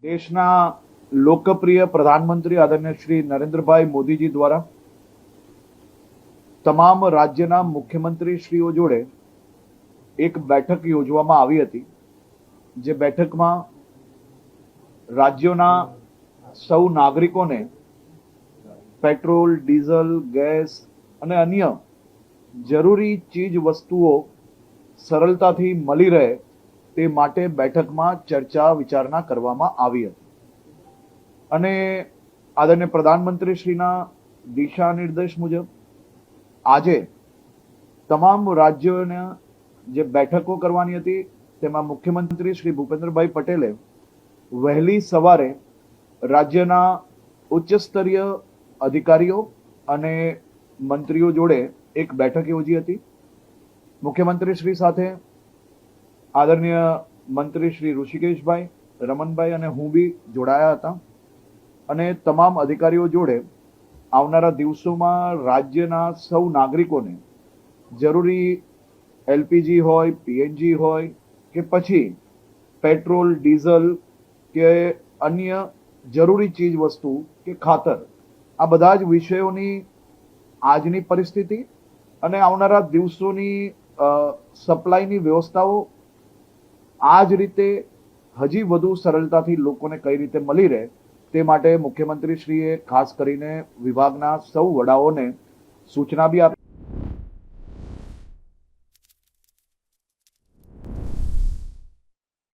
દેશના લોકપ્રિય પ્રધાનમંત્રી આદરણીય શ્રી નરેન્દ્રભાઈ મોદીજી દ્વારા તમામ રાજ્યના મુખ્યમંત્રીશ્રીઓ જોડે એક બેઠક યોજવામાં આવી હતી, જે બેઠકમાં રાજ્યોના સૌ નાગરિકોને પેટ્રોલ, ડીઝલ, ગેસ અને અન્ય જરૂરી ચીજ વસ્તુઓ સરળતાથી મળી રહે તે માટે બેઠકમાં ચર્ચા વિચારણા કરવામાં આવી હતી અને આદરણીય પ્રધાનમંત્રીશ્રીના દિશા નિર્દેશ મુજબ આજે તમામ રાજ્યોના જે બેઠકો કરવાની હતી તેમાં મુખ્યમંત્રી શ્રી ભૂપેન્દ્રભાઈ પટેલે વહેલી સવારે રાજ્યના ઉચ્ચ સ્તરીય અધિકારીઓ અને મંત્રીઓ જોડે એક બેઠક યોજી હતી. મુખ્યમંત્રી શ્રી સાથે આદરણીય મંત્રી શ્રી ઋષિકેશભાઈ, રમનભાઈ અને હું બી જોડાયા હતા અને તમામ અધિકારીઓ જોડે આવનારા દિવસોમાં રાજ્યના સૌ નાગરિકોને જરૂરી એલપીજી હોય, પીએનજી હોય કે પછી પેટ્રોલ, ડીઝલ કે અન્ય જરૂરી ચીજ વસ્તુ કે ખાતર, આ બધા જ વિષયોની આજની પરિસ્થિતિ અને આવનારા દિવસોની સપ્લાયની વ્યવસ્થાઓ આ જ રીતે હજી વધુ સરળતાથી લોકોને કઈ રીતે મળી રહે તે માટે મુખ્યમંત્રીશ્રીએ ખાસ કરીને વિભાગના સૌ વડાઓને સૂચના બી આપી.